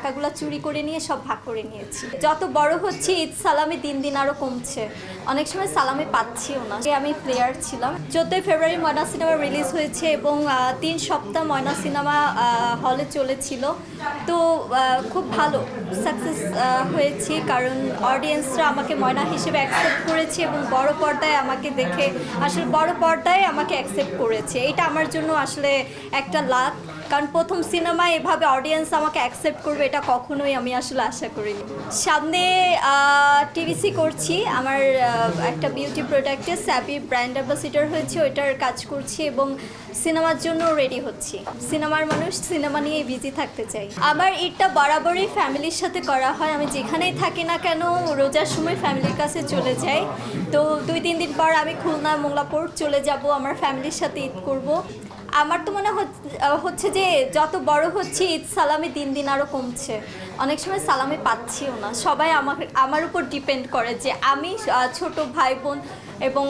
টাকাগুলো চুরি করে নিয়ে সব ভাগ করে নিয়েছি। যত বড় হচ্ছে ঈদ সালামি দিন দিন আরও কমছে, অনেক সময় সালামি পাচ্ছিও না। আমি প্লেয়ার ছিলাম। 14 ফেব্রুয়ারি ময়না সিনেমা রিলিজ হয়েছে এবং 3 সপ্তাহ ময়না সিনেমা হলে চলেছিল। তো খুব ভালো সাকসেস হয়েছি, কারণ অডিয়েন্সরা আমাকে ময়না হিসেবে অ্যাকসেপ্ট করেছে এবং বড় পর্দায় আমাকে দেখে আসলে বড় পর্দায় আমাকে অ্যাকসেপ্ট করেছে। এটা আমার জন্য আসলে একটা লাভ, কারণ প্রথম সিনেমায় এভাবে অডিয়েন্স আমাকে অ্যাকসেপ্ট করবে এটা কখনোই আমি আসলে আশা করিনি। সামনে টিভিসি করছি, আমার একটা বিউটি প্রোডাক্টে স্যাপি ব্র্যান্ড অ্যাম্বাসিডর হয়েছে, ওইটার কাজ করছি এবং সিনেমার জন্য রেডি হচ্ছি। সিনেমার মানুষ, সিনেমা নিয়ে বিজি থাকতে চাই। আমার ঈদটা বরাবরই ফ্যামিলির সাথে করা হয়। আমি যেখানেই থাকি না কেন রোজার সময় ফ্যামিলির কাছে চলে যাই। তো 2-3 দিন পর আমি খুলনা মোংলাপুর চলে যাব, আমার ফ্যামিলির সাথে ঈদ করব। আমার তো মনে হচ্ছে যে যত বড় হচ্ছে ঈদ সালামি দিন দিন আরও কমছে, অনেক সময় সালামি পাচ্ছিও না। সবাই আমার উপর ডিপেন্ড করে যে আমি ছোট ভাই বোন এবং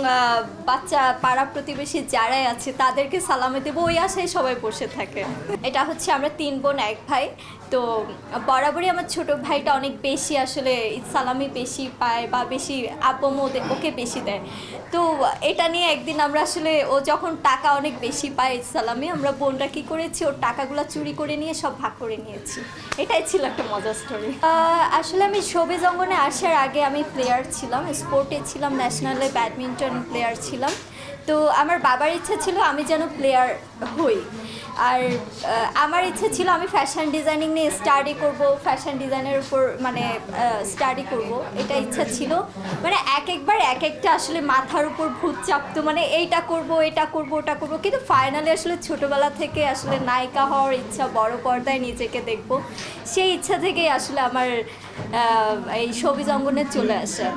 বাচ্চা পাড়া প্রতিবেশী যারাই আছে তাদেরকে সালামি দেবো, ওই আশায় সবাই বসে থাকে। এটা হচ্ছে আমরা 3 বোন 1 ভাই। তো বরাবরই আমার ছোট ভাইটা অনেক বেশি আসলে ঈদ সালামি বেশি পায় বা বেশি আব্বু ওকে বেশি দেয়। তো এটা নিয়ে একদিন আমরা আসলে ও যখন টাকা অনেক বেশি পায় ঈদ সালামি, আমরা বোনরা কী করেছি ওর টাকাগুলো চুরি করে নিয়ে সব ভাগ করে নিয়েছি। এটাই ছিল একটা মজার স্টোরি। আসলে আমি শোবিজ অঙ্গনে আসার আগে আমি প্লেয়ার ছিলাম, স্পোর্টে ছিলাম, ন্যাশনালে ব্যাডমিন্টন প্লেয়ার ছিলাম। তো আমার বাবার ইচ্ছা ছিল আমি যেন প্লেয়ার হই, আর আমার ইচ্ছা ছিল আমি ফ্যাশন ডিজাইনিং নিয়ে স্টাডি করব, ফ্যাশন ডিজাইনের উপর মানে স্টাডি করব, এটা ইচ্ছা ছিল। মানে একবার এক একটা আসলে মাথার উপর ভূত চাপতো, মানে এইটা করব এটা করব ওটা করব, কিন্তু ফাইনালি আসলে ছোটোবেলা থেকে আসলে নায়িকা হওয়ার ইচ্ছা, বড় পর্দায় নিজেকে দেখব, সেই ইচ্ছা থেকেই আসলে আমার এই শোবিজ অঙ্গনে চলে আসা।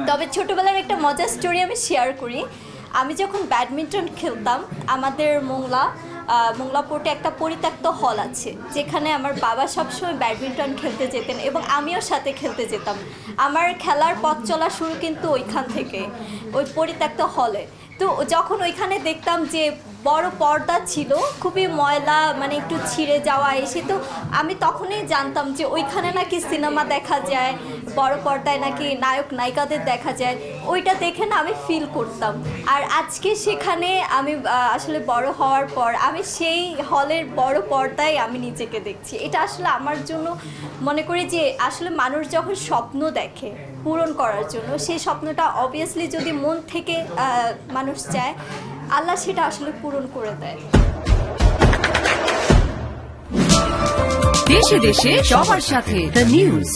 তবে ছোটোবেলার একটা মজার স্টোরি আমি শেয়ার করি। আমি যখন ব্যাডমিন্টন খেলতাম, আমাদের মোংলাপোর্টে একটা পরিত্যক্ত হল আছে, যেখানে আমার বাবা সবসময় ব্যাডমিন্টন খেলতে যেতেন এবং আমিও সাথে খেলতে যেতাম। আমার খেলার পথ চলা শুরু কিন্তু ওইখান থেকে, ওই পরিত্যক্ত হলে। তো যখন ওইখানে দেখতাম যে বড় পর্দা ছিল, খুবই ময়লা, মানে একটু ছিঁড়ে যাওয়া এসে, তো আমি তখনই জানতাম যে ওইখানে নাকি সিনেমা দেখা যায়, বড় পর্দায় নাকি নায়ক নায়িকাদের দেখা যায়। ওইটা দেখে না আমি ফিল করতাম। আর আজকে সেখানে আমি আসলে বড় হওয়ার পর আমি সেই হলের বড় পর্দায় আমি নিজেকে দেখছি। এটা আসলে আমার জন্য মনে করি যে আসলে মানুষ যখন স্বপ্ন দেখে পূরণ করার জন্য, সেই স্বপ্নটা অবভিয়াসলি যদি মন থেকে মানুষ চায়, আল্লাহ সেটা আসলে পূরণ করে দেয়। দেশে দেশে সবার সাথে দ্য নিউজ।